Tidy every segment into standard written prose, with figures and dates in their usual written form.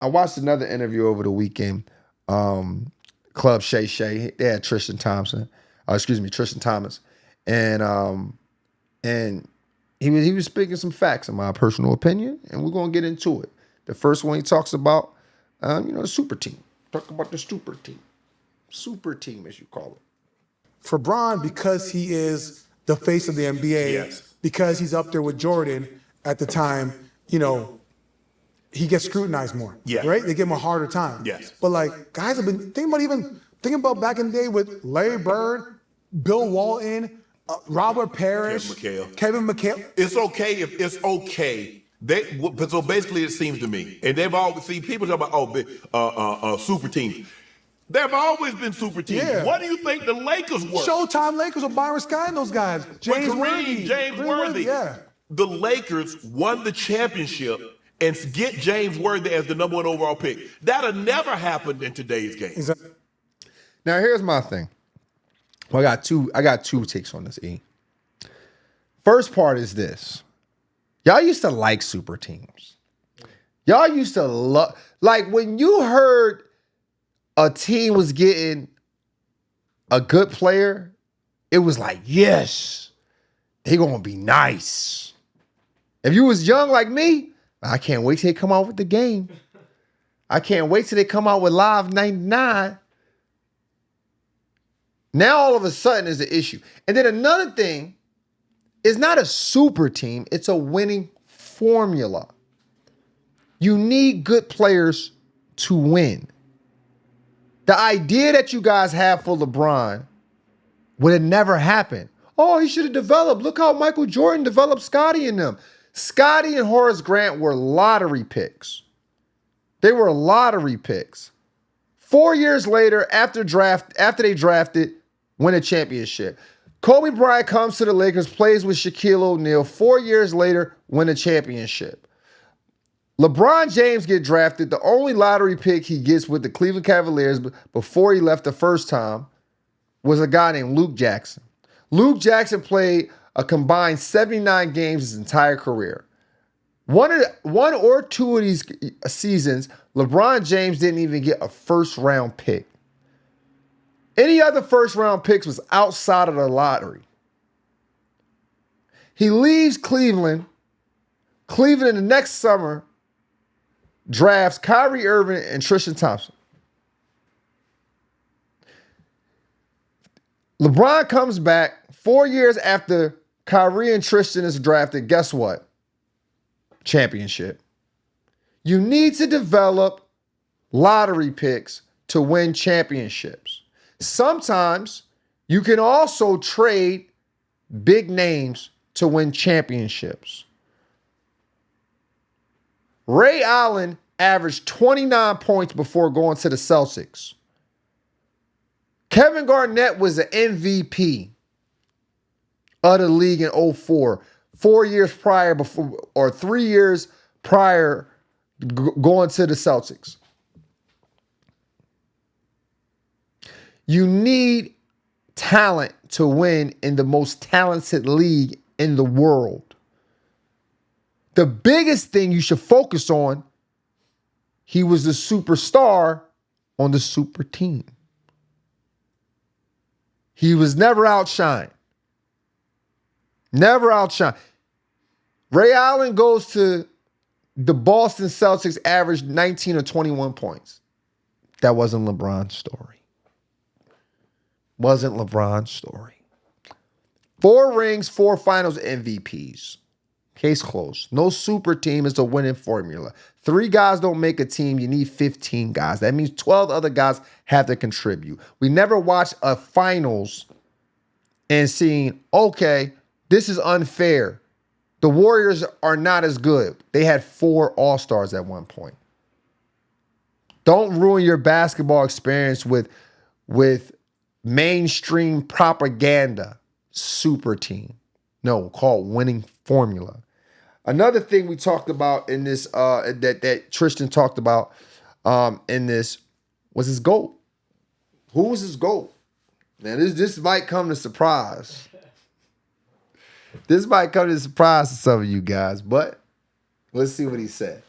I watched another interview over the weekend. Club Shay Shay. They had Tristan Thompson. Tristan Thomas, and and he was speaking some facts in my personal opinion, and we're gonna get into it. The first one he talks about, the super team. Talk about the super team as you call it. For Bron, because he is the face of the NBA, Yes. because he's up there with Jordan at the time, he gets scrutinized more. Yes. Right? They give him a harder time. Yes. But like guys have been thinking about back in the day with Larry Bird, Bill Walton, Robert Parrish, Kevin McHale. It's okay if it's okay. So basically, it seems to me, and they've always seen people talk about super teams. There have always been super teams. Yeah. What do you think the Lakers were? Showtime Lakers with Byron Scott and those guys. James Worthy. James Worthy. Yeah. The Lakers won the championship and get James Worthy as the number 1 overall pick. That'll never happen in today's game. Exactly. Now here's my thing. Well, I got two takes on this, E. First part is this. Y'all used to like super teams. Y'all used to love, like when you heard a team was getting a good player, it was like, yes, they gonna be nice. If you was young like me, I can't wait till they come out with the game. I can't wait till they come out with Live 99. Now all of a sudden is the issue. And then another thing, it's not a super team, it's a winning formula. You need good players to win. The idea that you guys have for LeBron would have never happened. Oh, he should have developed. Look how Michael Jordan developed Scottie and them. Scottie and Horace Grant were lottery picks. They were lottery picks. 4 years later, after they drafted, win a championship. Kobe Bryant comes to the Lakers, plays with Shaquille O'Neal. 4 years later, win a championship. LeBron James get drafted. The only lottery pick he gets with the Cleveland Cavaliers before he left the first time was a guy named Luke Jackson. Luke Jackson played a combined 79 games his entire career. One or two of these seasons, LeBron James didn't even get a first-round pick. Any other first-round picks was outside of the lottery. He leaves Cleveland. Cleveland the next summer drafts Kyrie Irving and Tristan Thompson. LeBron comes back 4 years after Kyrie and Tristan is drafted. Guess what? Championship. You need to develop lottery picks to win championships. Sometimes you can also trade big names to win championships. Ray Allen averaged 29 points before going to the Celtics. Kevin Garnett was an MVP of the league in 2004, 4 years prior before, or 3 years prior going to the Celtics. You need talent to win in the most talented league in the world. The biggest thing you should focus on, he was the superstar on the super team. He was never outshined. Never outshined. Ray Allen goes to the Boston Celtics, averaged 19 or 21 points. That wasn't LeBron's story. Wasn't LeBron's story. 4 rings, 4 finals MVPs. Case closed. No super team is a winning formula. 3 guys don't make a team. You need 15 guys. That means 12 other guys have to contribute. We never watched a finals and seen, okay, this is unfair. The Warriors are not as good. They had 4 All-Stars at one point. Don't ruin your basketball experience with mainstream propaganda. Super team. No, called winning formula. Another thing we talked about in this, that Tristan talked about in this, was his GOAT. Who was his GOAT? Now, this might come as a surprise. This might come as a surprise to some of you guys, but let's see what he says.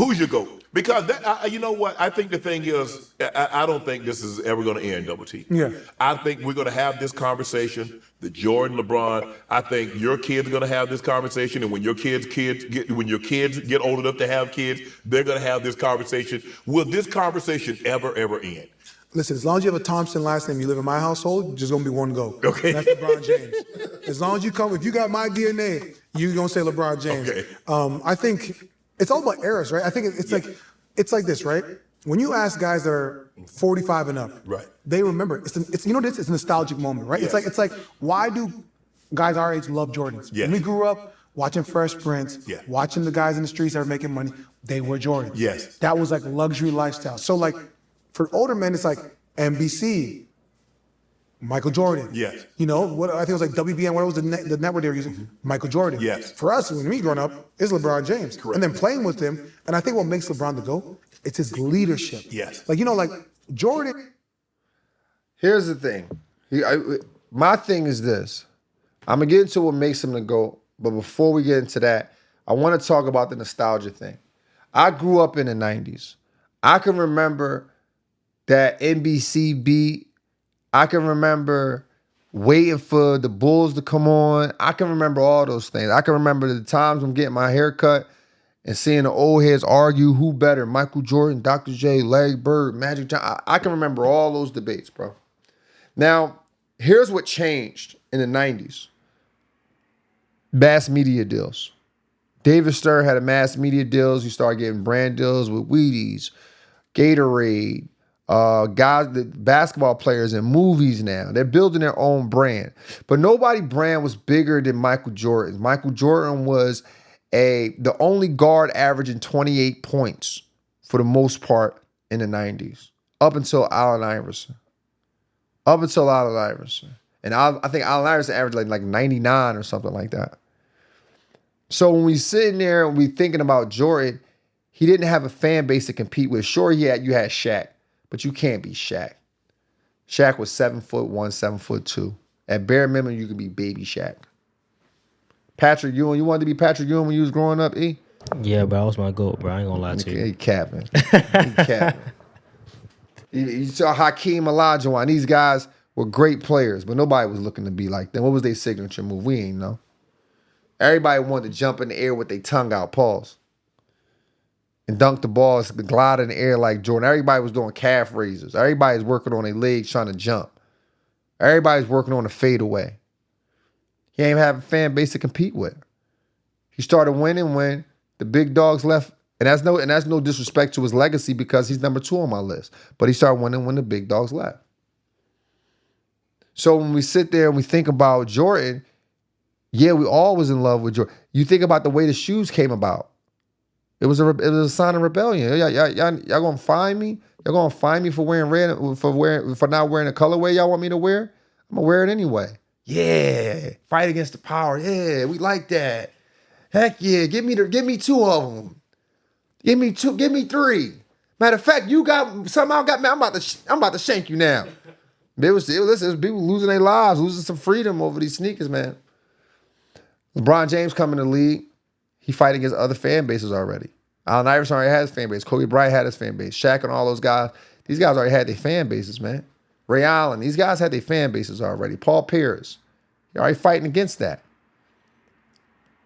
Who's your GOAT? Because you know what? I think the thing is, I don't think this is ever going to end, Double T. Yeah. I think we're going to have this conversation. The Jordan, LeBron. I think your kids are going to have this conversation, and when your kids get old enough to have kids, they're going to have this conversation. Will this conversation ever end? Listen, as long as you have a Thompson last name, you live in my household, there's gonna be one GOAT. Okay. And that's LeBron James. As long as you come, if you got my DNA, you're gonna say LeBron James. Okay. I think it's all about eras, right? I think it's like this, right? When you ask guys that are 45 and up, right, they remember. It's a nostalgic moment, right? Yes. It's like why do guys our age love Jordans? Yes. When we grew up watching Fresh Prince, watching the guys in the streets that are making money, they were Jordans. Yes. That was like luxury lifestyle. So like for older men, it's like NBC, Michael Jordan. Yes. You know, what I think it was like WBN, what was the network they were using? Michael Jordan. Yes. For us, when we growing up, it's LeBron James. Correct. And then playing with him, and I think what makes LeBron the GOAT, it's his leadership. Yes. Like, like Jordan. Here's the thing. My thing is this. I'm going to get into what makes him the GOAT, but before we get into that, I want to talk about the nostalgia thing. I grew up in the 90s. I can remember that NBC beat. I can remember waiting for the Bulls to come on. I can remember all those things. I can remember the times I'm getting my hair cut and seeing the old heads argue who better, Michael Jordan, Dr. J, Larry Bird, Magic Johnson. I can remember all those debates, bro. Now, here's what changed in the 90s. Mass media deals. David Stern had a mass media deals. You start getting brand deals with Wheaties, Gatorade, guys, the basketball players in movies now. They're building their own brand. But nobody brand was bigger than Michael Jordan. Michael Jordan was the only guard averaging 28 points for the most part in the 90s, up until Allen Iverson. And I think Allen Iverson averaged like 99 or something like that. So when we sitting there and we thinking about Jordan, he didn't have a fan base to compete with. Sure, you had Shaq, but you can't be Shaq. Shaq was 7'1", 7'2". At bare minimum, you could be baby Shaq. Patrick Ewing, you wanted to be Patrick Ewing when you was growing up, E? Yeah, bro, that was my GOAT, bro. I ain't gonna lie to you. He capping. You saw Hakeem Olajuwon. These guys were great players, but nobody was looking to be like them. What was their signature move? We ain't know. Everybody wanted to jump in the air with their tongue out, pause, and dunk the balls, glide in the air like Jordan. Everybody was doing calf raises. Everybody's working on their legs trying to jump. Everybody's working on a fadeaway. He ain't have a fan base to compete with. He started winning when the big dogs left, and that's no disrespect to his legacy because he's number 2 on my list. But he started winning when the big dogs left. So when we sit there and we think about Jordan, yeah, we all was in love with Jordan. You think about the way the shoes came about. It was a sign of rebellion. Y'all gonna find me? Y'all gonna find me for wearing red, for not wearing the colorway y'all want me to wear? I'm gonna wear it anyway. Yeah, fight against the power. Yeah, we like that. Heck yeah, give me 2 of them. Give me 2. Give me 3. Matter of fact, somehow got me. I'm about to shank you now. It was people losing their lives, losing some freedom over these sneakers, man. LeBron James coming to the league. He fight against other fan bases already. Allen Iverson already had his fan base. Kobe Bryant had his fan base. Shaq and all those guys. These guys already had their fan bases, man. Ray Allen. These guys had their fan bases already. Paul Pierce. You're already fighting against that.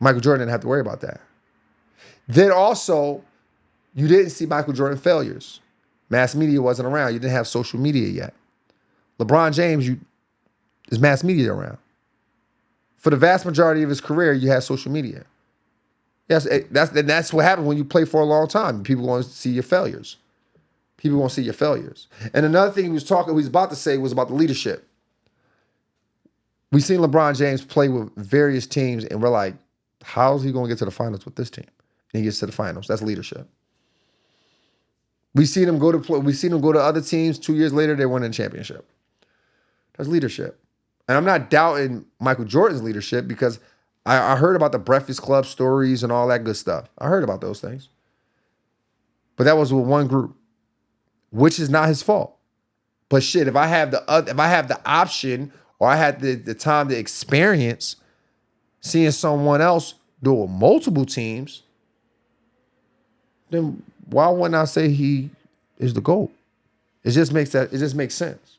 Michael Jordan didn't have to worry about that. Then also, you didn't see Michael Jordan failures. Mass media wasn't around. You didn't have social media yet. LeBron James, there's mass media around. For the vast majority of his career, you had social media. Yes, that's what happens when you play for a long time. People want to see your failures. People want to see your failures. And another thing he was about to say was about the leadership. We've seen LeBron James play with various teams, and we're like, how is he going to get to the finals with this team? And he gets to the finals. That's leadership. We've seen him go to other teams. 2 years later, they're winning a championship. That's leadership. And I'm not doubting Michael Jordan's leadership because I heard about the Breakfast Club stories and all that good stuff. I heard about those things. But that was with one group, which is not his fault. But shit, if I have the option or I had the time to experience seeing someone else do it with multiple teams, then why wouldn't I say he is the GOAT? It just makes sense.